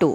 2।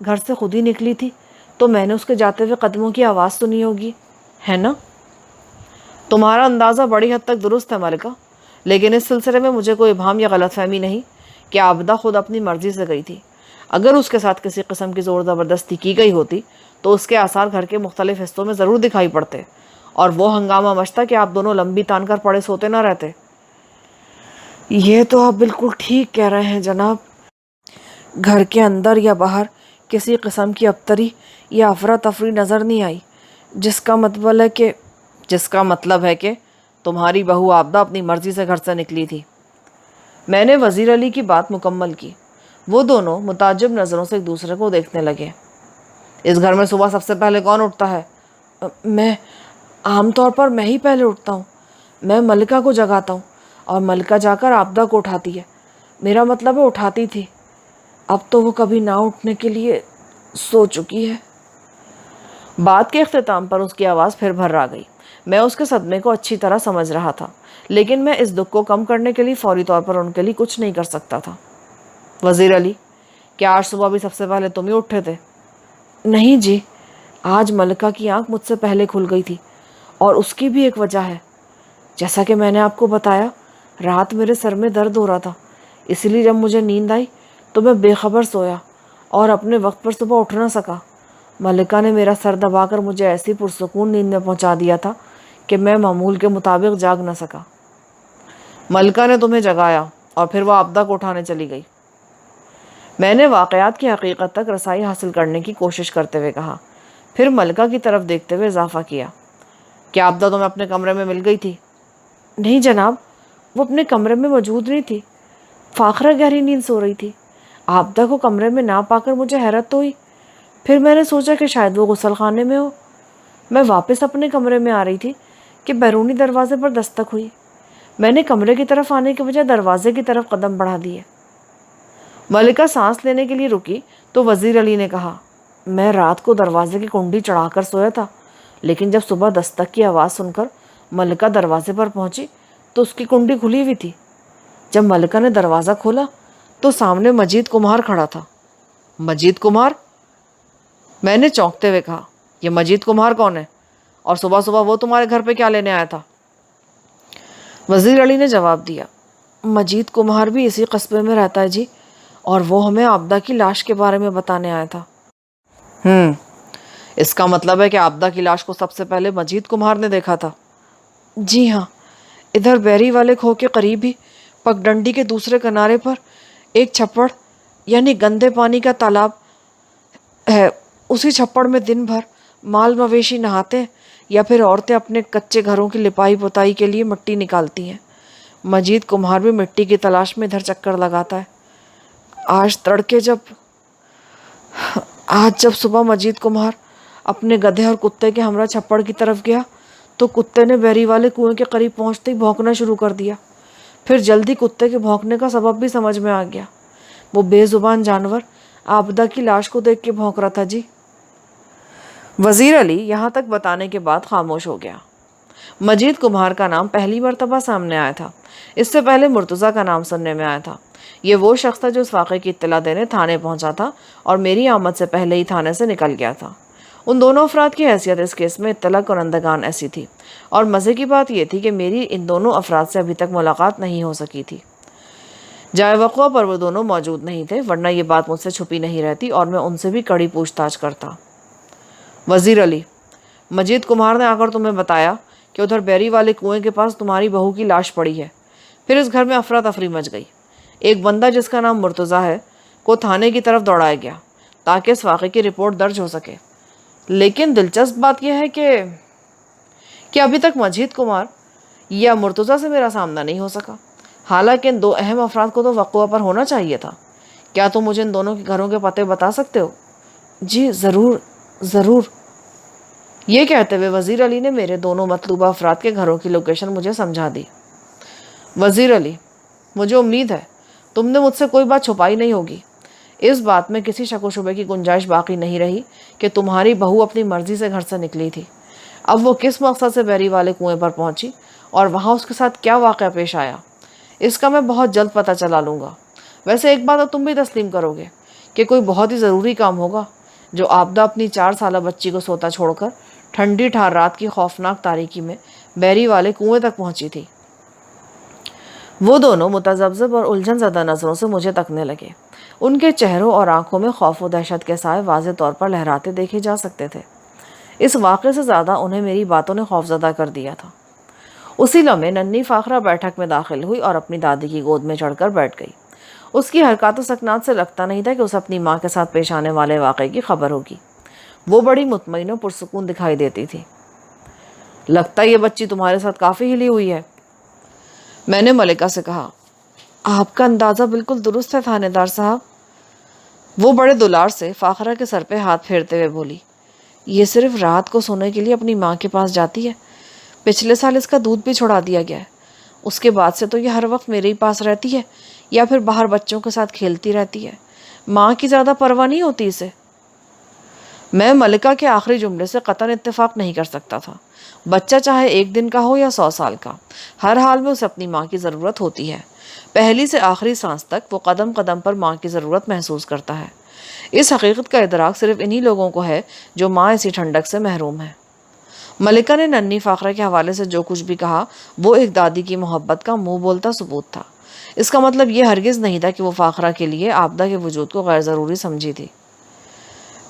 گھر سے خود ہی نکلی تھی تو میں نے اس کے جاتے ہوئے قدموں کی آواز سنی ہوگی، ہے نا؟ تمہارا اندازہ بڑی حد تک درست ہے ملکہ، لیکن اس سلسلے میں مجھے کوئی ابہام یا غلط فہمی نہیں کہ عابدہ خود اپنی مرضی سے گئی تھی۔ اگر اس کے ساتھ کسی قسم کی زور زبردستی کی گئی ہوتی تو اس کے آثار گھر کے مختلف حصوں میں ضرور دکھائی پڑتے اور وہ ہنگامہ مچتا کہ آپ دونوں لمبی تان کر پڑے سوتے نہ رہتے۔ یہ تو آپ بالکل ٹھیک کہہ رہے ہیں جناب، گھر کے اندر یا باہر کسی قسم کی ابتری یا افراتفری نظر نہیں آئی، جس کا مطلب ہے کہ تمہاری بہو عابدہ اپنی مرضی سے گھر سے نکلی تھی۔ میں نے وزیر علی کی بات مکمل کی۔ وہ دونوں متعجب نظروں سے ایک دوسرے کو دیکھنے لگے۔ اس گھر میں صبح سب سے پہلے کون اٹھتا ہے؟ میں عام طور پر میں ہی پہلے اٹھتا ہوں۔ میں ملکہ کو جگاتا ہوں اور ملکہ جا کر عابدہ کو اٹھاتی ہے۔ میرا مطلب ہے اٹھاتی تھی، اب تو وہ کبھی نہ اٹھنے کے لیے سو چکی ہے۔ بات کے اختتام پر اس کی آواز پھر بھر آ گئی۔ میں اس کے صدمے کو اچھی طرح سمجھ رہا تھا، لیکن میں اس دکھ کو کم کرنے کے لیے فوری طور پر ان کے لیے کچھ نہیں کر سکتا تھا۔ وزیر علی، کیا آج صبح بھی سب سے پہلے تم ہی اٹھے تھے؟ نہیں جی، آج ملکہ کی آنکھ مجھ سے پہلے کھل گئی تھی، اور اس کی بھی ایک وجہ ہے۔ جیسا کہ میں نے آپ کو بتایا، رات میرے سر میں درد ہو رہا تھا، اس لیے جب مجھے نیند آئی تو میں بے خبر سویا اور اپنے وقت پر صبح اٹھ نہ سکا۔ ملکہ نے میرا سر دبا کر مجھے ایسی پرسکون نیند میں پہنچا دیا تھا کہ میں معمول کے مطابق جاگ نہ سکا۔ ملکہ نے تمہیں جگایا اور پھر وہ عابدہ کو اٹھانے چلی گئی۔ میں نے واقعات کی حقیقت تک رسائی حاصل کرنے کی کوشش کرتے ہوئے کہا، پھر ملکہ کی طرف دیکھتے ہوئے اضافہ کیا، کیا عابدہ تمہیں اپنے کمرے میں مل گئی تھی؟ نہیں جناب، وہ اپنے کمرے میں موجود نہیں تھی۔ فاخرہ گہری نیند سو رہی تھی۔ عابدہ کو کمرے میں نہ پا کر مجھے حیرت تو ہوئی، پھر میں نے سوچا کہ شاید وہ غسل خانے میں ہو۔ میں واپس اپنے کمرے میں آ رہی تھی کہ بیرونی دروازے پر دستک ہوئی۔ میں نے کمرے کی طرف آنے کے بجائے دروازے کی طرف قدم بڑھا دیے۔ ملکہ سانس لینے کے لیے رکی تو وزیر علی نے کہا، میں رات کو دروازے کی کنڈی چڑھا کر سویا تھا، لیکن جب صبح دستک کی آواز سن کر ملکہ دروازے پر پہنچی تو اس کی کنڈی کھلی ہوئی تھی۔ جب ملکہ نے دروازہ کھولا تو سامنے مجید کمار کھڑا تھا۔ مجید کمار؟ میں نے چونکتے ہوئے کہا، یہ مجید کمار کون ہے؟ اور صبح صبح وہ تمہارے گھر پہ کیا لینے آیا تھا؟ وزیر علی نے جواب دیا، مجید کمار بھی اسی قصبے میں رہتا ہے جی، اور وہ ہمیں عابدہ کی لاش کے بارے میں بتانے آیا تھا۔ اس کا مطلب ہے کہ عابدہ کی لاش کو سب سے پہلے مجید کمار نے دیکھا تھا؟ جی ہاں، ادھر بیری والے کھو کے قریب ہی پگڈنڈی کے دوسرے کنارے پر ایک چھپڑ یعنی گندے پانی کا تالاب ہے۔ اسی چھپڑ میں دن بھر مال مویشی نہاتے ہیں یا پھر عورتیں اپنے کچے گھروں کی لپائی پوتائی کے لیے مٹی نکالتی ہیں۔ مجید کمار بھی مٹی کی تلاش میں ادھر چکر لگاتا ہے۔ آج جب صبح مجید کمار اپنے گدھے اور کتے کے ہمراہ چھپڑ کی طرف گیا تو کتے نے بیری والے کنویں کے قریب پہنچتے ہی بھونکنا شروع کر دیا۔ پھر جلدی کتے کے بھونکنے کا سبب بھی سمجھ میں آ گیا، وہ بے زبان جانور عابدہ کی لاش کو دیکھ کے بھونک رہا تھا جی۔ وزیر علی یہاں تک بتانے کے بعد خاموش ہو گیا۔ مجید کمار کا نام پہلی مرتبہ سامنے آیا تھا، اس سے پہلے مرتضیٰ کا نام سننے میں آیا تھا۔ یہ وہ شخص تھا جو اس واقعے کی اطلاع دینے تھانے پہنچا تھا اور میری آمد سے پہلے ہی تھانے سے نکل گیا تھا۔ ان دونوں افراد کی حیثیت اس کیس میں اطلاع کنندگان ایسی تھی، اور مزے کی بات یہ تھی کہ میری ان دونوں افراد سے ابھی تک ملاقات نہیں ہو سکی تھی۔ جائے وقوع پر وہ دونوں موجود نہیں تھے، ورنہ یہ بات مجھ سے چھپی نہیں رہتی اور میں ان سے بھی کڑی پوچھ تاچھ کرتا۔ وزیر علی، مجید کمار نے آ کر تمہیں بتایا کہ ادھر بیری والے کنویں کے پاس تمہاری بہو کی لاش پڑی ہے۔ پھر اس گھر میں افراتفری مچ گئی۔ ایک بندہ جس کا نام مرتضیٰ ہے کو تھانے کی طرف دوڑایا گیا تاکہ اس واقعے کی رپورٹ درج ہو سکے، لیکن دلچسپ بات یہ ہے کہ ابھی تک مجید کمار یا مرتضیٰ سے میرا سامنا نہیں ہو سکا، حالانکہ ان دو اہم افراد کو تو وقوع پر ہونا چاہیے تھا۔ کیا تم مجھے ان دونوں کے گھروں کے پتے بتا سکتے ہو؟ جی ضرور ضرور۔ یہ کہتے ہوئے وزیر علی نے میرے دونوں مطلوبہ افراد کے گھروں کی لوکیشن مجھے سمجھا دی۔ وزیر علی، مجھے امید ہے تم نے مجھ سے کوئی بات چھپائی نہیں ہوگی۔ اس بات میں کسی شک و شبے کی گنجائش باقی نہیں رہی کہ تمہاری بہو اپنی مرضی سے گھر سے نکلی تھی۔ اب وہ کس مقصد سے بیری والے کنویں پر پہنچی اور وہاں اس کے ساتھ کیا واقعہ پیش آیا، اس کا میں بہت جلد پتہ چلا لوں گا۔ ویسے ایک بات تم بھی تسلیم کرو گے کہ کوئی بہت ہی ضروری کام ہوگا جو آبدہ اپنی 4 سالہ بچی کو سوتا چھوڑ کر ٹھنڈی ٹھار رات کی خوفناک تاریکی میں بیری والے کنویں تک پہنچی تھی۔ وہ دونوں متذبذب اور الجھن زدہ نظروں سے مجھے تکنے لگے۔ ان کے چہروں اور آنکھوں میں خوف و دہشت کے سائے واضح طور پر لہراتے دیکھے جا سکتے تھے۔ اس واقعے سے زیادہ انہیں میری باتوں نے خوفزدہ کر دیا تھا۔ اسی لمحے ننھی فاخرہ بیٹھک میں داخل ہوئی اور اپنی دادی کی گود میں چڑھ کر بیٹھ گئی۔ اس کی حرکات و سکنات سے لگتا نہیں تھا کہ اسے اپنی ماں کے ساتھ پیش آنے والے واقعے کی خبر ہوگی۔ وہ بڑی مطمئن و پرسکون دکھائی دیتی تھی۔ لگتا ہے یہ بچی تمہارے ساتھ کافی ہلی ہوئی ہے، میں نے ملکہ سے کہا۔ آپ کا اندازہ بالکل درست ہے تھانے دار صاحب، وہ بڑے دلار سے فاخرہ کے سر پہ ہاتھ پھیرتے ہوئے بولی۔ یہ صرف رات کو سونے کے لیے اپنی ماں کے پاس جاتی ہے۔ پچھلے سال اس کا دودھ بھی چھڑا دیا گیا ہے۔ اس کے بعد سے تو یہ ہر وقت میرے ہی پاس رہتی ہے یا پھر باہر بچوں کے ساتھ کھیلتی رہتی ہے۔ ماں کی زیادہ پرواہ نہیں ہوتی اسے۔ میں ملکہ کے آخری جملے سے قطعاً اتفاق نہیں کر سکتا تھا۔ بچہ چاہے 1 دن کا ہو یا 100 سال کا، ہر حال میں اسے اپنی ماں کی ضرورت ہوتی ہے۔ پہلی سے آخری سانس تک وہ قدم قدم پر ماں کی ضرورت محسوس کرتا ہے۔ اس حقیقت کا ادراک صرف انہی لوگوں کو ہے جو ماں ایسی ٹھنڈک سے محروم ہے۔ ملکہ نے ننھی فاخرہ کے حوالے سے جو کچھ بھی کہا وہ ایک دادی کی محبت کا منہ بولتا ثبوت تھا۔ اس کا مطلب یہ ہرگز نہیں تھا کہ وہ فاخرہ کے لیے آبدہ کے وجود کو غیر ضروری سمجھی تھی۔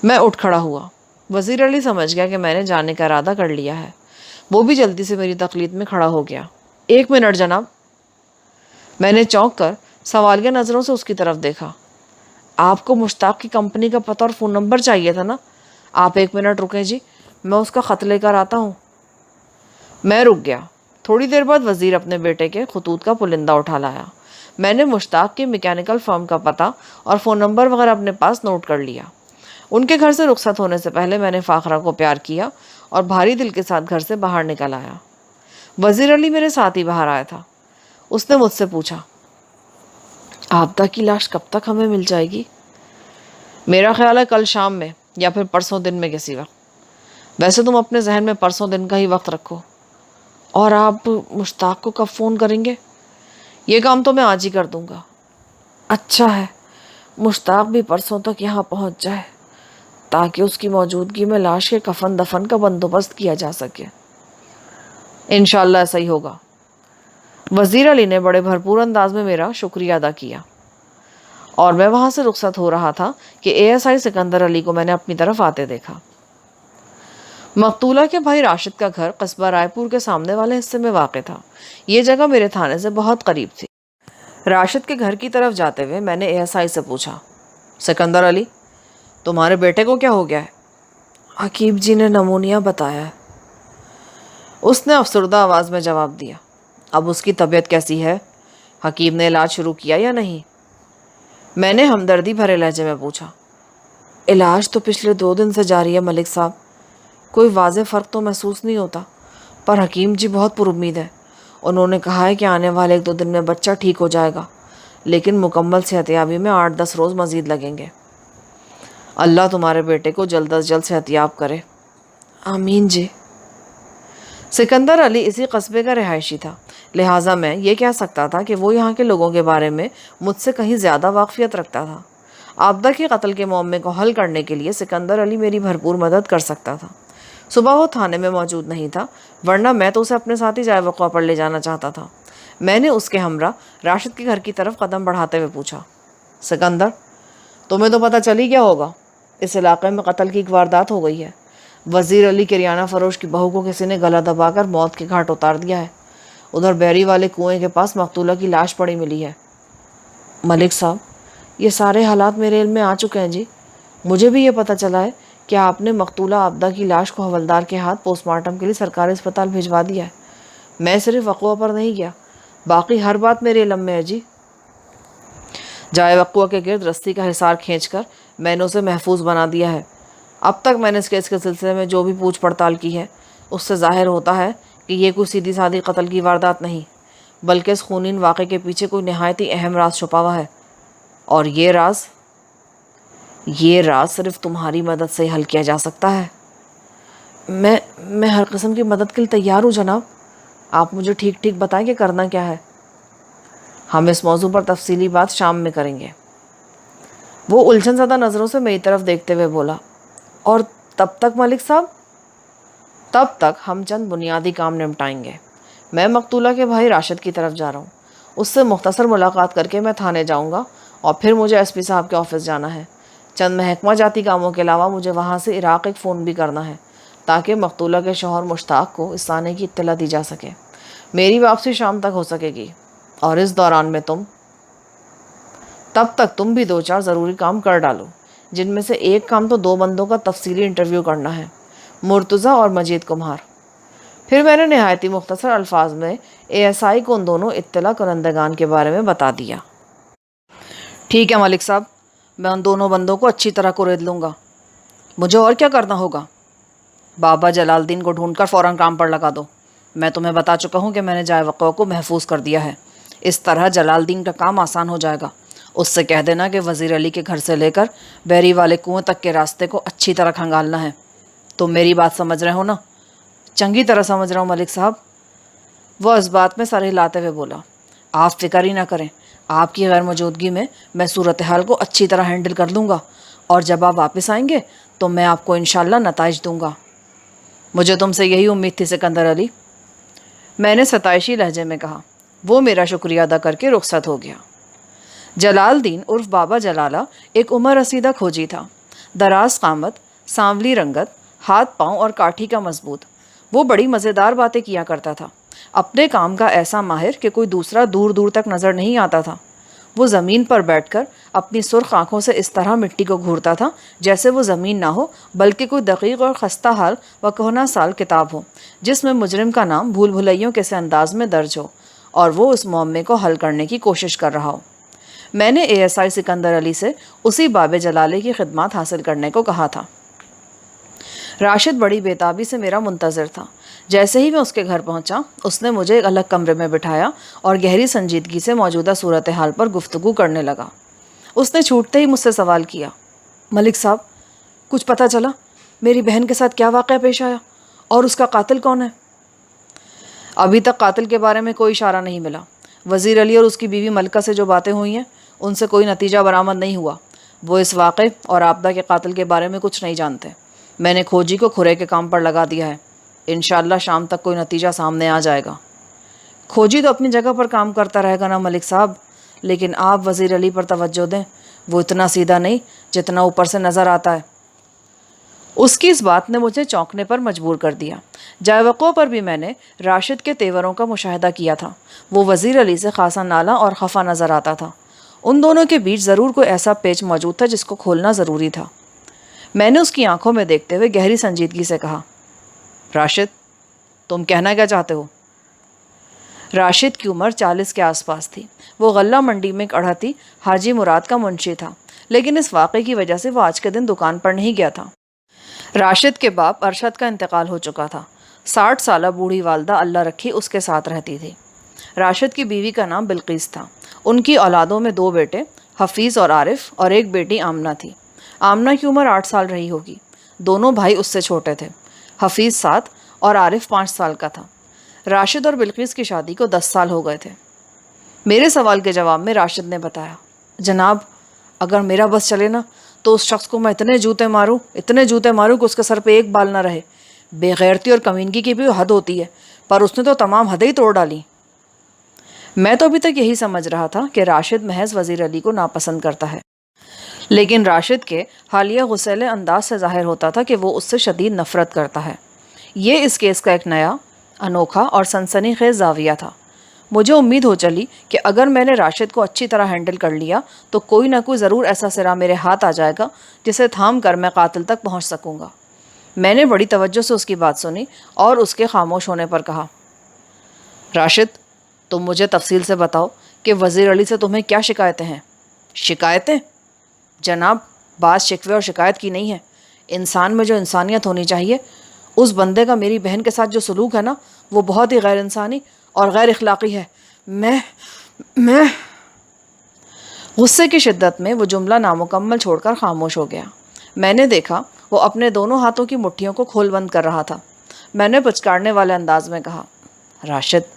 میں اٹھ کھڑا ہوا۔ وزیر علی سمجھ گیا کہ میں نے جانے کا ارادہ کر لیا ہے۔ وہ بھی جلدی سے میری تقلید میں کھڑا ہو گیا۔ 1 منٹ جناب، میں نے چونک کر سوالیہ نظروں سے اس کی طرف دیکھا۔ آپ کو مشتاق کی کمپنی کا پتہ اور فون نمبر چاہیے تھا نا؟ آپ 1 منٹ رکیں جی، میں اس کا خط لے کر آتا ہوں۔ میں رک گیا۔ تھوڑی دیر بعد وزیر اپنے بیٹے کے خطوط کا پلندہ اٹھا لایا۔ میں نے مشتاق کے میکینیکل فرم کا پتہ اور فون نمبر وغیرہ اپنے پاس نوٹ کر لیا۔ ان کے گھر سے رخصت ہونے سے پہلے میں نے فاخرہ کو پیار کیا اور بھاری دل کے ساتھ گھر سے باہر نکل آیا۔ وزیر علی میرے ساتھ ہی باہر آیا تھا۔ اس نے مجھ سے پوچھا، آبدہ کی لاش کب تک ہمیں مل جائے گی؟ میرا خیال ہے کل شام میں یا پھر پرسوں دن میں کسی وقت۔ ویسے تم اپنے ذہن میں پرسوں دن کا ہی وقت رکھو۔ اور آپ مشتاق کو کب فون کریں گے؟ یہ کام تو میں آج ہی کر دوں گا۔ اچھا ہے، مشتاق بھی پرسوں تک یہاں پہنچ جائے تاکہ اس کی موجودگی میں لاش کے کفن دفن کا بندوبست کیا جا سکے۔ انشاءاللہ ایسا ہی ہوگا۔ وزیر علی نے بڑے بھرپور انداز میں میرا شکریہ ادا کیا اور میں وہاں سے رخصت ہو رہا تھا کہ ASI سکندر علی کو میں نے اپنی طرف آتے دیکھا۔ مقتولہ کے بھائی راشد کا گھر قصبہ رائے پور کے سامنے والے حصے میں واقع تھا۔ یہ جگہ میرے تھانے سے بہت قریب تھی۔ راشد کے گھر کی طرف جاتے ہوئے میں نے ASI سے پوچھا، سکندر علی، تمہارے بیٹے کو کیا ہو گیا ہے؟ حکیم جی نے نمونیا بتایا ہے، اس نے افسردہ آواز میں جواب دیا۔ اب اس کی طبیعت کیسی ہے؟ حکیم نے علاج شروع کیا یا نہیں؟ میں نے ہمدردی بھرے لہجے میں پوچھا۔ علاج تو پچھلے 2 دن سے جاری ہے ملک صاحب، کوئی واضح فرق تو محسوس نہیں ہوتا، پر حکیم جی بہت پر امید ہے۔ انہوں نے کہا ہے کہ آنے والے 1-2 دن میں بچہ ٹھیک ہو جائے گا، لیکن مکمل صحتیابی میں 8-10 روز مزید لگیں گے۔ اللہ تمہارے بیٹے کو جلد از جلد صحتیاب کرے۔ آمین جی۔ سکندر علی اسی قصبے کا رہائشی تھا، لہٰذا میں یہ کہہ سکتا تھا کہ وہ یہاں کے لوگوں کے بارے میں مجھ سے کہیں زیادہ واقفیت رکھتا تھا۔ آبدہ کے قتل کے معمے کو حل کرنے کے لیے سکندر علی میری بھرپور مدد کر سکتا تھا۔ صبح وہ تھانے میں موجود نہیں تھا، ورنہ میں تو اسے اپنے ساتھ ہی جائے وقوع پر لے جانا چاہتا تھا۔ میں نے اس کے ہمراہ راشد کے گھر کی طرف قدم بڑھاتے ہوئے پوچھا، سکندر، تمہیں تو پتہ چل ہی گیا ہوگا، اس علاقے میں قتل کی ایک واردات ہو گئی ہے۔ وزیر علی کریانہ فروش کی بہو کو کسی نے گلا دبا کر موت کے گھاٹ اتار دیا ہے۔ ادھر بیری والے کنویں کے پاس مقتولہ کی لاش پڑی ملی ہے۔ ملک صاحب، یہ سارے حالات میرے علم میں آ چکے ہیں جی۔ مجھے بھی یہ پتہ چلا ہے کہ آپ نے مقتولہ آبدہ کی لاش کو حوالدار کے ہاتھ پوسٹ مارٹم کے لیے سرکاری اسپتال بھجوا دیا ہے۔ میں صرف وقوع پر نہیں گیا، باقی ہر بات میرے علم میں ہے جی۔ جائے وقوع کے گرد رسی کا حصار کھینچ کر میں نے اسے محفوظ بنا دیا ہے۔ اب تک میں نے اس کیس کے سلسلے میں جو بھی پوچھ پڑتال کی ہے، اس سے ظاہر ہوتا ہے کہ یہ کوئی سیدھی سادھی قتل کی واردات نہیں، بلکہ اس خونین واقعے کے پیچھے کوئی نہایت ہی اہم راز چھپا ہوا ہے، اور یہ راز صرف تمہاری مدد سے حل کیا جا سکتا ہے۔ میں ہر قسم کی مدد کے لیے تیار ہوں جناب، آپ مجھے ٹھیک ٹھیک بتائیں کہ کرنا کیا ہے۔ ہم اس موضوع پر تفصیلی بات شام میں کریں گے۔ وہ الجھن زدہ نظروں سے میری طرف دیکھتے ہوئے بولا، اور تب تک ملک صاحب؟ تب تک ہم چند بنیادی کام نمٹائیں گے۔ میں مقتولہ کے بھائی راشد کی طرف جا رہا ہوں، اس سے مختصر ملاقات کر کے میں تھانے جاؤں گا اور پھر مجھے ایس پی صاحب کے آفس جانا ہے۔ چند محکمہ جاتی کاموں کے علاوہ مجھے وہاں سے عراق ایک فون بھی کرنا ہے تاکہ مقتولہ کے شوہر مشتاق کو اس آنے کی اطلاع دی جا سکے۔ میری واپسی شام تک ہو سکے گی، اور اس دوران میں تب تک تم بھی 2-4 ضروری کام کر ڈالو، جن میں سے ایک کام تو 2 بندوں کا تفصیلی انٹرویو کرنا ہے، مرتضیٰ اور مجید کمار۔ پھر میں نے نہایتی مختصر الفاظ میں ASI کو ان دونوں اطلاع کنندگان کے بارے میں بتا دیا۔ ٹھیک ہے ملک صاحب، میں ان دونوں بندوں کو اچھی طرح کرید لوں گا۔ مجھے اور کیا کرنا ہوگا؟ بابا جلال الدین کو ڈھونڈ کر فوراً کام پر لگا دو۔ میں تمہیں بتا چکا ہوں کہ میں نے جائے وقوع کو محفوظ کر دیا ہے، اس طرح جلال الدین کا کام آسان ہو جائے گا۔ اس سے کہہ دینا کہ وزیر علی کے گھر سے لے کر بیری والے کنویں تک کے راستے کو اچھی طرح کھنگالنا ہے۔ تم میری بات سمجھ رہے ہو نا؟ چنگی طرح سمجھ رہا ہوں ملک صاحب، وہ اس بات میں سر ہلاتے ہوئے بولا۔ آپ فکر ہی نہ کریں، آپ کی غیر موجودگی میں صورتحال کو اچھی طرح ہینڈل کر لوں گا، اور جب آپ واپس آئیں گے تو میں آپ کو انشاءاللہ نتائج دوں گا۔ مجھے تم سے یہی امید تھی سکندر علی، میں نے ستائشی لہجے میں کہا۔ وہ میرا شکریہ ادا کر کے رخصت ہو گیا۔ جلال الدین عرف بابا جلالہ ایک عمر رسیدہ کھوجی تھا، دراز قامت، سانولی رنگت، ہاتھ پاؤں اور کاٹھی کا مضبوط۔ وہ بڑی مزیدار باتیں کیا کرتا تھا، اپنے کام کا ایسا ماہر کہ کوئی دوسرا دور دور تک نظر نہیں آتا تھا۔ وہ زمین پر بیٹھ کر اپنی سرخ آنکھوں سے اس طرح مٹی کو گھورتا تھا جیسے وہ زمین نہ ہو بلکہ کوئی دقیق اور خستہ حال و کہنہ سال کتاب ہو، جس میں مجرم کا نام بھول بھلائیوں کے سے انداز میں درج ہو اور وہ اس معمے کو حل کرنے کی کوشش کر رہا ہو۔ میں نے ASI سکندر علی سے اسی باب جلالے کی خدمات حاصل کرنے کو کہا تھا۔ راشد بڑی بےتابی سے میرا منتظر تھا۔ جیسے ہی میں اس کے گھر پہنچا، اس نے مجھے ایک الگ کمرے میں بٹھایا اور گہری سنجیدگی سے موجودہ صورتحال پر گفتگو کرنے لگا۔ اس نے چھوٹتے ہی مجھ سے سوال کیا، ملک صاحب، کچھ پتہ چلا میری بہن کے ساتھ کیا واقعہ پیش آیا اور اس کا قاتل کون ہے؟ ابھی تک قاتل کے بارے میں کوئی اشارہ نہیں ملا۔ وزیر علی اور اس کی بیوی ملکہ سے جو باتیں ہوئی ہیں ان سے کوئی نتیجہ برآمد نہیں ہوا۔ وہ اس واقعے اور آبدہ کے قاتل کے بارے میں کچھ نہیں جانتے۔ میں نے کھوجی کو کھرے کے کام پر لگا دیا ہے، انشاءاللہ شام تک کوئی نتیجہ سامنے آ جائے گا۔ کھوجی تو اپنی جگہ پر کام کرتا رہے گا نا ملک صاحب، لیکن آپ وزیر علی پر توجہ دیں، وہ اتنا سیدھا نہیں جتنا اوپر سے نظر آتا ہے۔ اس کی اس بات نے مجھے چونکنے پر مجبور کر دیا۔ جائے وقوع پر بھی میں نے راشد کے تیوروں کا مشاہدہ کیا تھا۔ وہ وزیر علی سے خاصا نالا اور خفا نظر آتا تھا۔ ان دونوں کے بیچ ضرور کوئی ایسا پیچ موجود تھا جس کو کھولنا ضروری تھا۔ میں نے اس کی آنکھوں میں دیکھتے ہوئے گہری سنجیدگی سے کہا، راشد، تم کہنا کیا چاہتے ہو؟ راشد کی عمر 40 کے آس پاس تھی۔ وہ غلہ منڈی میں ایک اڑھتی حاجی مراد کا منشی تھا، لیکن اس واقعے کی وجہ سے وہ آج کے دن دکان پر نہیں گیا تھا۔ راشد کے باپ ارشد کا انتقال ہو چکا تھا۔ 60 سالہ بوڑھی والدہ اللہ رکھی اس کے ساتھ رہتی تھی۔ راشد کی بیوی کا نام بلقیس تھا۔ ان کی اولادوں میں 2 بیٹے حفیظ اور عارف اور ایک بیٹی آمنہ تھی۔ آمنہ کی عمر 8 سال رہی ہوگی۔ دونوں بھائی اس سے چھوٹے تھے، حفیظ 7 اور عارف 5 سال کا تھا۔ راشد اور بلقیس کی شادی کو 10 سال ہو گئے تھے۔ میرے سوال کے جواب میں راشد نے بتایا، جناب، اگر میرا بس چلے نا تو اس شخص کو میں اتنے جوتے ماروں کہ اس کے سر پہ ایک بال نہ رہے۔ بے غیرتی اور کمینگی کی بھی حد ہوتی ہے، پر اس نے تو تمام حدیں ہی توڑ ڈالی۔ میں تو ابھی تک یہی سمجھ رہا تھا کہ راشد محض وزیر علی کو ناپسند کرتا ہے، لیکن راشد کے حالیہ غسیلے انداز سے ظاہر ہوتا تھا کہ وہ اس سے شدید نفرت کرتا ہے۔ یہ اس کیس کا ایک نیا، انوکھا اور سنسنی خیز زاویہ تھا۔ مجھے امید ہو چلی کہ اگر میں نے راشد کو اچھی طرح ہینڈل کر لیا تو کوئی نہ کوئی ضرور ایسا سرا میرے ہاتھ آ جائے گا جسے تھام کر میں قاتل تک پہنچ سکوں گا۔ میں نے بڑی توجہ سے اس کی بات سنی اور اس کے خاموش ہونے پر کہا، راشد، تم مجھے تفصیل سے بتاؤ کہ وزیر علی سے تمہیں کیا شکایتیں ہیں؟ شکایتیں؟ جناب، بات شکوے اور شکایت کی نہیں ہے۔ انسان میں جو انسانیت ہونی چاہیے، اس بندے کا میری بہن کے ساتھ جو سلوک ہے نا، وہ بہت ہی غیر انسانی اور غیر اخلاقی ہے۔ میں غصے کی شدت میں وہ جملہ نامکمل چھوڑ کر خاموش ہو گیا۔ میں نے دیکھا وہ اپنے دونوں ہاتھوں کی مٹھیوں کو کھول بند کر رہا تھا۔ میں نے پچکارنے والے انداز میں کہا، راشد،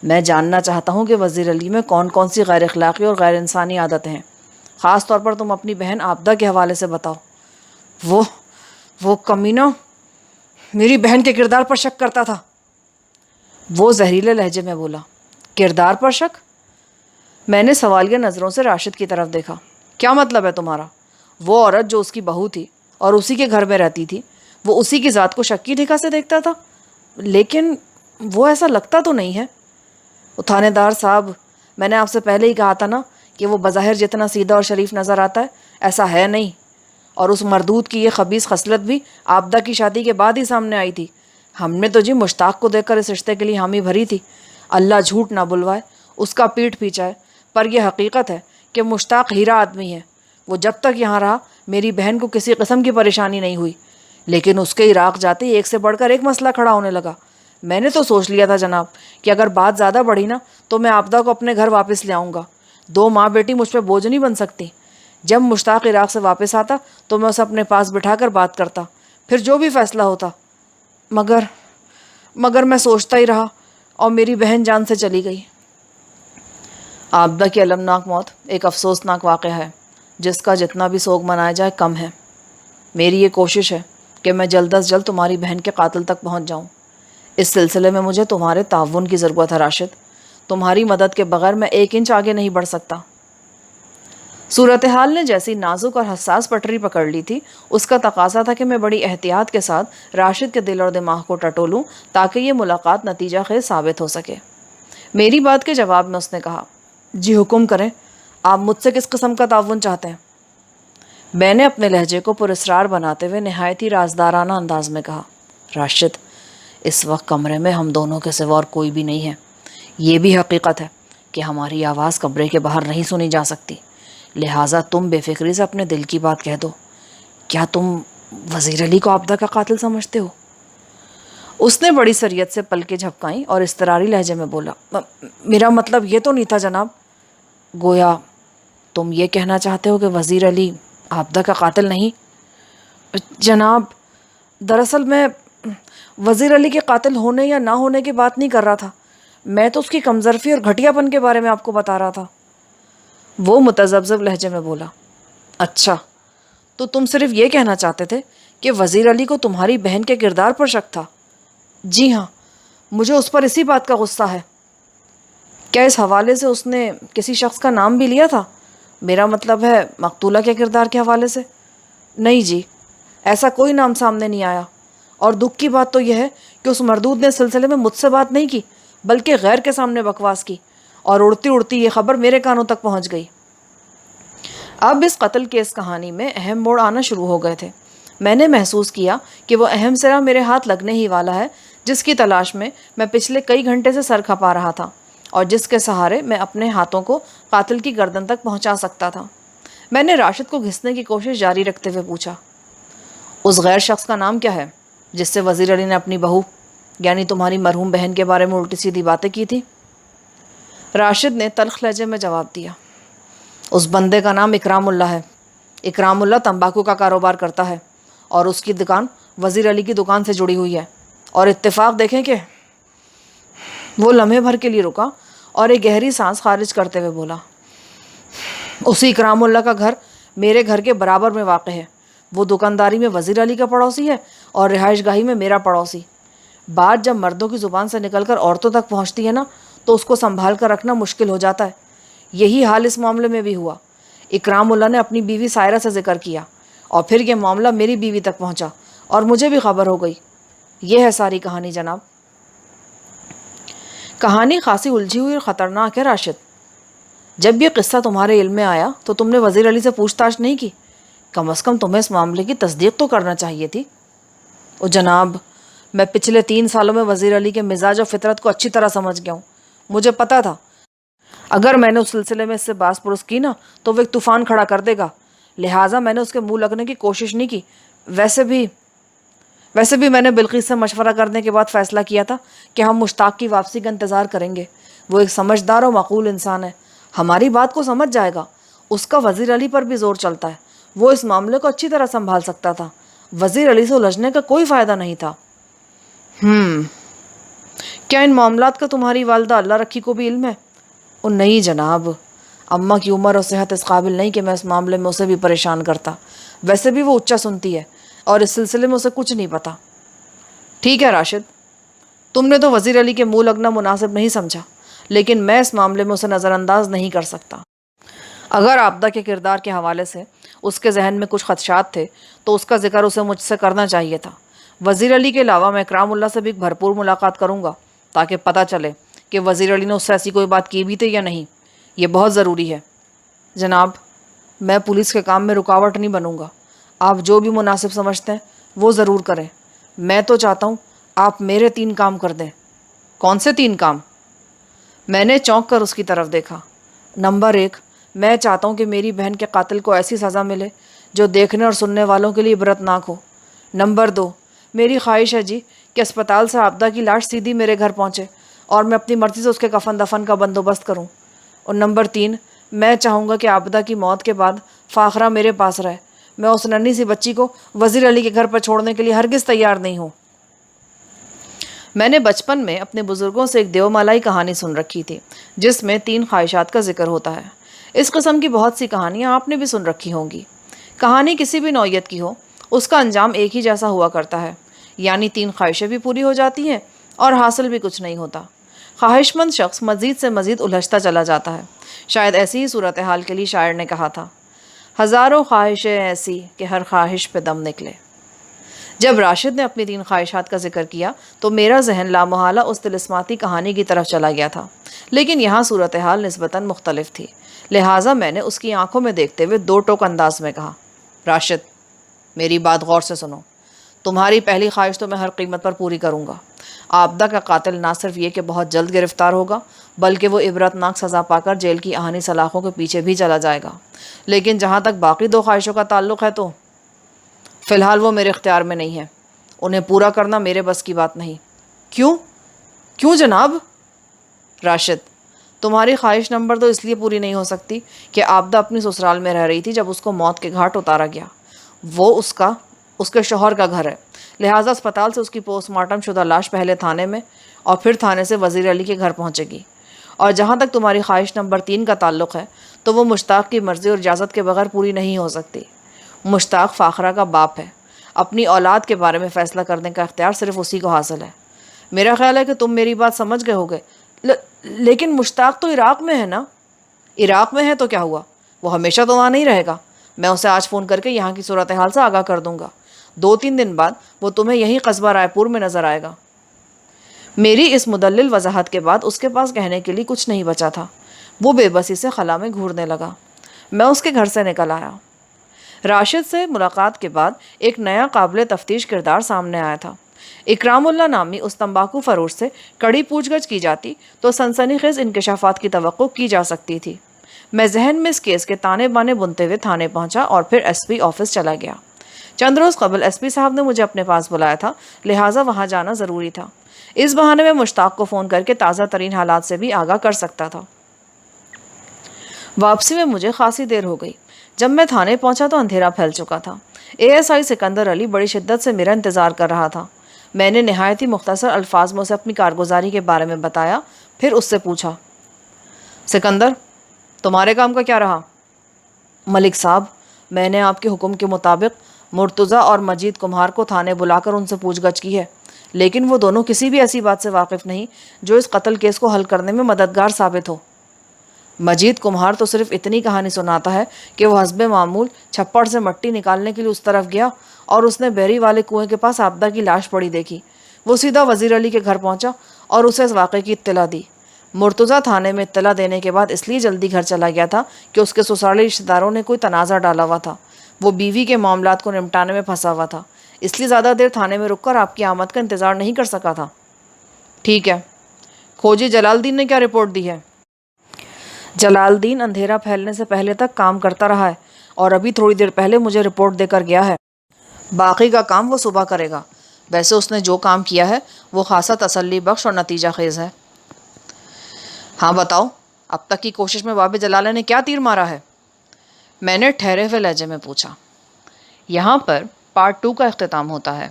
میں جاننا چاہتا ہوں کہ وزیر علی میں کون کون سی غیر اخلاقی اور غیر انسانی عادتیں ہیں، خاص طور پر تم اپنی بہن آبدہ کے حوالے سے بتاؤ۔ وہ کمینہ میری بہن کے کردار پر شک کرتا تھا۔ وہ زہریلے لہجے میں بولا۔ کردار پر شک؟ میں نے سوالیہ نظروں سے راشد کی طرف دیکھا۔ کیا مطلب ہے تمہارا؟ وہ عورت جو اس کی بہو تھی اور اسی کے گھر میں رہتی تھی، وہ اسی کی ذات کو شک کی نگاہ سے دیکھتا تھا؟ لیکن وہ ایسا لگتا تو نہیں ہے۔ تھانے دار صاحب، میں نے آپ سے پہلے ہی کہا تھا نا کہ وہ بظاہر جتنا سیدھا اور شریف نظر آتا ہے ایسا ہے نہیں، اور اس مردود کی یہ خبیث خصلت بھی آبدہ کی شادی کے بعد ہی سامنے آئی تھی۔ ہم نے تو جی مشتاق کو دیکھ کر اس رشتے کے لیے حامی بھری تھی۔ اللہ جھوٹ نہ بلوائے، اس کا پیٹ پیچھا ہے، پر یہ حقیقت ہے کہ مشتاق ہیرا آدمی ہے۔ وہ جب تک یہاں رہا میری بہن کو کسی قسم کی پریشانی نہیں ہوئی، لیکن اس کے عراق جاتے ہی ایک سے بڑھ کر ایک مسئلہ کھڑا ہونے لگا۔ میں نے تو سوچ لیا تھا جناب کہ اگر بات زیادہ بڑھی نا تو میں آبدہ کو اپنے گھر واپس لے آؤں گا۔ دو ماں بیٹی مجھ پہ بوجھ نہیں بن سکتی۔ جب مشتاق عراق سے واپس آتا تو میں اسے اپنے پاس بٹھا کر بات کرتا، پھر جو بھی فیصلہ ہوتا۔ مگر میں سوچتا ہی رہا اور میری بہن جان سے چلی گئی۔ آبدہ کی المناک موت ایک افسوسناک واقعہ ہے جس کا جتنا بھی سوگ منایا جائے کم ہے۔ میری یہ کوشش ہے کہ میں جلد از جلد تمہاری بہن کے قاتل تک پہنچ جاؤں۔ اس سلسلے میں مجھے تمہارے تعاون کی ضرورت ہے راشد۔ تمہاری مدد کے بغیر میں ایک انچ آگے نہیں بڑھ سکتا۔ صورتحال نے جیسی نازک اور حساس پٹری پکڑ لی تھی، اس کا تقاضا تھا کہ میں بڑی احتیاط کے ساتھ راشد کے دل اور دماغ کو ٹٹولوں تاکہ یہ ملاقات نتیجہ خیز ثابت ہو سکے۔ میری بات کے جواب میں اس نے کہا، جی حکم کریں، آپ مجھ سے کس قسم کا تعاون چاہتے ہیں؟ میں نے اپنے لہجے کو پراسرار بناتے ہوئے نہایت ہی رازدارانہ انداز میں کہا، راشد، اس وقت کمرے میں ہم دونوں کے سوا اور کوئی بھی نہیں ہے۔ یہ بھی حقیقت ہے کہ ہماری آواز کمرے کے باہر نہیں سنی جا سکتی، لہٰذا تم بے فکری سے اپنے دل کی بات کہہ دو۔ کیا تم وزیر علی کو آبدہ کا قاتل سمجھتے ہو؟ اس نے بڑی سریت سے پلکیں جھپکائیں اور اضطراری لہجے میں بولا، میرا مطلب یہ تو نہیں تھا جناب۔ گویا تم یہ کہنا چاہتے ہو کہ وزیر علی آبدہ کا قاتل نہیں؟ جناب، دراصل میں وزیر علی کے قاتل ہونے یا نہ ہونے کی بات نہیں کر رہا تھا، میں تو اس کی کمزرفی اور گھٹیا پن کے بارے میں آپ کو بتا رہا تھا۔ وہ متذبذب لہجے میں بولا، اچھا، تو تم صرف یہ کہنا چاہتے تھے کہ وزیر علی کو تمہاری بہن کے کردار پر شک تھا؟ جی ہاں، مجھے اس پر اسی بات کا غصہ ہے۔ کیا اس حوالے سے اس نے کسی شخص کا نام بھی لیا تھا؟ میرا مطلب ہے مقتولہ کے کردار کے حوالے سے۔ نہیں جی، ایسا کوئی نام سامنے نہیں آیا، اور دکھ کی بات تو یہ ہے کہ اس مردود نے اس سلسلے میں مجھ سے بات نہیں کی بلکہ غیر کے سامنے بکواس کی، اور اڑتی اڑتی یہ خبر میرے کانوں تک پہنچ گئی۔ اب اس قتل کیس کہانی میں اہم موڑ آنا شروع ہو گئے تھے۔ میں نے محسوس کیا کہ وہ اہم سرا میرے ہاتھ لگنے ہی والا ہے جس کی تلاش میں پچھلے کئی گھنٹے سے سر کھپا رہا تھا، اور جس کے سہارے میں اپنے ہاتھوں کو قاتل کی گردن تک پہنچا سکتا تھا۔ میں نے راشد کو گھسنے کی کوشش جاری رکھتے ہوئے پوچھا، اس غیر شخص کا نام کیا ہے جس سے وزیر علی نے اپنی بہو یعنی تمہاری مرحوم بہن کے بارے میں الٹی سیدھی باتیں کی تھی؟ راشد نے تلخ لہجے میں جواب دیا، اس بندے کا نام اکرام اللہ ہے۔ اکرام اللہ تمباکو کا کاروبار کرتا ہے اور اس کی دکان وزیر علی کی دکان سے جڑی ہوئی ہے، اور اتفاق دیکھیں کہ… وہ لمحے بھر کے لیے رکا اور ایک گہری سانس خارج کرتے ہوئے بولا، اسی اکرام اللہ کا گھر میرے گھر کے برابر میں واقع ہے۔ وہ دکانداری میں وزیر علی کا پڑوسی ہے اور رہائش گاہی میں میرا پڑوسی۔ بات جب مردوں کی زبان سے نکل کر عورتوں تک پہنچتی ہے نا تو اس کو سنبھال کر رکھنا مشکل ہو جاتا ہے۔ یہی حال اس معاملے میں بھی ہوا۔ اکرام اللہ نے اپنی بیوی سائرہ سے ذکر کیا اور پھر یہ معاملہ میری بیوی تک پہنچا اور مجھے بھی خبر ہو گئی۔ یہ ہے ساری کہانی جناب۔ کہانی خاصی الجھی ہوئی اور خطرناک ہے راشد۔ جب یہ قصہ تمہارے علم میں آیا تو تم نے وزیر علی سے پوچھ تاچھ نہیں کی؟ کم از کم تمہیں اس معاملے کی تصدیق تو کرنا چاہیے تھی۔ او جناب، میں پچھلے 3 سالوں میں وزیر علی کے مزاج اور فطرت کو اچھی طرح سمجھ گیا ہوں۔ مجھے پتا تھا اگر میں نے اس سلسلے میں اس سے باس پرس کی نا تو وہ ایک طوفان کھڑا کر دے گا، لہٰذا میں نے اس کے منہ لگنے کی کوشش نہیں کی۔ ویسے بھی میں نے بلقیس سے مشورہ کرنے کے بعد فیصلہ کیا تھا کہ ہم مشتاق کی واپسی کا انتظار کریں گے۔ وہ ایک سمجھدار اور معقول انسان ہے، ہماری بات کو سمجھ جائے گا۔ اس کا وزیر علی پر بھی زور چلتا ہے، وہ اس معاملے کو اچھی طرح سنبھال سکتا تھا۔ وزیر علی سے الجھنے کا کوئی فائدہ نہیں تھا۔ کیا ان معاملات کا تمہاری والدہ اللہ رکھی کو بھی علم ہے؟ نہیں جناب، اماں کی عمر اور صحت اس قابل نہیں کہ میں اس معاملے میں اسے بھی پریشان کرتا. ویسے بھی وہ اچا سنتی ہے اور اس سلسلے میں اسے کچھ نہیں پتا. ٹھیک ہے راشد، تم نے تو وزیر علی کے منہ لگنا مناسب نہیں سمجھا، لیکن میں اس معاملے میں اسے نظر انداز نہیں کر سکتا. اگر عابدہ کے کردار کے حوالے سے اس کے ذہن میں کچھ خدشات تھے تو اس کا ذکر اسے مجھ سے کرنا چاہیے تھا. وزیر علی کے علاوہ میں اکرام اللہ سے بھی بھرپور ملاقات کروں گا تاکہ پتہ چلے کہ وزیر علی نے اس سے ایسی کوئی بات کی بھی تھی یا نہیں. یہ بہت ضروری ہے. جناب، میں پولیس کے کام میں رکاوٹ نہیں بنوں گا. آپ جو بھی مناسب سمجھتے ہیں وہ ضرور کریں. میں تو چاہتا ہوں آپ میرے 3 کام کر دیں. کون سے 3 کام؟ میں نے چونک کر اس کی طرف دیکھا. نمبر 1، میں چاہتا ہوں کہ میری بہن کے قاتل کو ایسی سزا ملے جو دیکھنے اور سننے والوں کے لیے عبرتناک ہو. نمبر 2، میری خواہش ہے جی کہ اسپتال سے عابدہ کی لاش سیدھی میرے گھر پہنچے اور میں اپنی مرضی سے اس کے کفن دفن کا بندوبست کروں. اور نمبر 3، میں چاہوں گا کہ عابدہ کی موت کے بعد فاخرہ میرے پاس رہے. میں اس ننھی سی بچی کو وزیر علی کے گھر پر چھوڑنے کے لیے ہرگز تیار نہیں ہوں. میں نے بچپن میں اپنے بزرگوں سے ایک دیومالائی کہانی سن رکھی تھی جس میں 3 خواہشات کا ذکر ہوتا ہے. اس قسم کی بہت سی کہانیاں آپ نے بھی سن رکھی ہوں گی. کہانی کسی بھی نوعیت کی ہو، اس کا انجام ایک ہی جیسا ہوا کرتا ہے، یعنی 3 خواہشیں بھی پوری ہو جاتی ہیں اور حاصل بھی کچھ نہیں ہوتا. خواہش مند شخص مزید سے مزید الجھتا چلا جاتا ہے. شاید ایسی ہی صورتحال کے لیے شاعر نے کہا تھا، ہزاروں خواہشیں ایسی کہ ہر خواہش پہ دم نکلے. جب راشد نے اپنی 3 خواہشات کا ذکر کیا تو میرا ذہن لامحالہ اس طلسماتی کہانی کی طرف چلا گیا تھا، لیکن یہاں صورتحال نسبتاً مختلف تھی. لہٰذا میں نے اس کی آنکھوں میں دیکھتے ہوئے 2 ٹوک انداز میں کہا، راشد، میری بات غور سے سنو. تمہاری پہلی خواہش تو میں ہر قیمت پر پوری کروں گا. عابدہ کا قاتل نہ صرف یہ کہ بہت جلد گرفتار ہوگا بلکہ وہ عبرتناک سزا پا کر جیل کی آہنی سلاخوں کے پیچھے بھی چلا جائے گا. لیکن جہاں تک باقی 2 خواہشوں کا تعلق ہے تو فی الحال وہ میرے اختیار میں نہیں ہے. انہیں پورا کرنا میرے بس کی بات نہیں. کیوں جناب؟ راشد، تمہاری خواہش نمبر 2 اس لیے پوری نہیں ہو سکتی کہ عابدہ اپنی سسرال میں رہ رہی تھی جب اس کو موت کے گھاٹ اتارا گیا. وہ اس کے شوہر کا گھر ہے، لہٰذا اسپتال سے اس کی پوسٹ مارٹم شدہ لاش پہلے تھانے میں اور پھر تھانے سے وزیر علی کے گھر پہنچے گی. اور جہاں تک تمہاری خواہش نمبر 3 کا تعلق ہے تو وہ مشتاق کی مرضی اور اجازت کے بغیر پوری نہیں ہو سکتی. مشتاق فاخرہ کا باپ ہے. اپنی اولاد کے بارے میں فیصلہ کرنے کا اختیار صرف اسی کو حاصل ہے. میرا خیال ہے کہ تم میری بات سمجھ گئے ہوگے. لیکن مشتاق تو عراق میں ہے نا؟ عراق میں ہے تو کیا ہوا؟ وہ ہمیشہ تو وہاں نہیں رہے گا. میں اسے آج فون کر کے یہاں کی صورتحال سے آگاہ کر دوں گا. 2-3 دن بعد وہ تمہیں یہی قصبہ رائے پور میں نظر آئے گا. میری اس مدلل وضاحت کے بعد اس کے پاس کہنے کے لیے کچھ نہیں بچا تھا. وہ بے بسی سے خلا میں گھورنے لگا. میں اس کے گھر سے نکل آیا. راشد سے ملاقات کے بعد ایک نیا قابل تفتیش کردار سامنے آیا تھا. اکرام اللہ نامی اس تمباکو فروش سے کڑی پوچھ گچھ کی جاتی تو سنسنی خیز انکشافات کی توقع کی جا سکتی تھی. میں ذہن میں اس کیس کے تانے بانے بنتے ہوئے تھانے پہنچا اور پھر ایس پی آفس چلا گیا. چند روز قبل ایس پی صاحب نے مجھے اپنے پاس بلایا تھا، لہٰذا وہاں جانا ضروری تھا. اس بہانے میں مشتاق کو فون کر کے تازہ ترین حالات سے بھی آگاہ کر سکتا تھا. واپسی میں مجھے خاصی دیر ہو گئی. جب میں تھانے پہنچا تو اندھیرا پھیل چکا تھا. ASI سکندر علی بڑی شدت سے میرا انتظار کر رہا تھا. میں نے نہایت ہی مختصر الفاظ میں اسے اپنی کارگزاری کے بارے میں بتایا. پھر اس سے پوچھا، سکندر، تمہارے کام کا کیا رہا؟ ملک صاحب، میں نے آپ کے حکم کے مطابق مرتضیٰ اور مجید کمہار کو تھانے بلا کر ان سے پوچھ گچھ کی ہے، لیکن وہ دونوں کسی بھی ایسی بات سے واقف نہیں جو اس قتل کیس کو حل کرنے میں مددگار ثابت ہو. مجید کمہار تو صرف اتنی کہانی سناتا ہے کہ وہ حسب معمول چھپڑ سے مٹی نکالنے کے لیے اس طرف گیا اور اس نے بحری والے کنویں کے پاس عابدہ کی لاش پڑی دیکھی. وہ سیدھا وزیر علی کے گھر پہنچا اور اسے اس واقعے کی اطلاع دی. مرتضیٰ تھانے میں اطلاع دینے کے بعد اس لیے جلدی گھر چلا گیا تھا کہ اس کے سسرالی رشتہ داروں نے کوئی تنازع ڈالا ہوا تھا. وہ بیوی کے معاملات کو نمٹانے میں پھنسا ہوا تھا، اس لیے زیادہ دیر تھانے میں رک کر آپ کی آمد کا انتظار نہیں کر سکا تھا. ٹھیک ہے. کھوجی جلال الدین نے کیا رپورٹ دی ہے؟ جلال الدین اندھیرا پھیلنے سے پہلے تک کام کرتا رہا ہے اور ابھی تھوڑی دیر پہلے مجھے رپورٹ دے کر گیا ہے. باقی کا کام وہ صبح کرے گا. ویسے اس نے جو کام کیا ہے وہ خاصا تسلی بخش اور نتیجہ خیز ہے. ہاں بتاؤ، اب تک کی کوشش میں باب جلالہ نے کیا تیر مارا ہے؟ میں نے ٹھہرے ہوئے لہجے میں پوچھا. یہاں پر پارٹ 2 کا اختتام ہوتا ہے،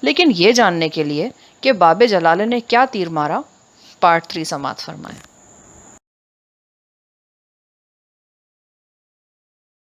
لیکن یہ جاننے کے لیے کہ باب جلالہ نے کیا تیر مارا، پارٹ 3 سماعت فرمائیں.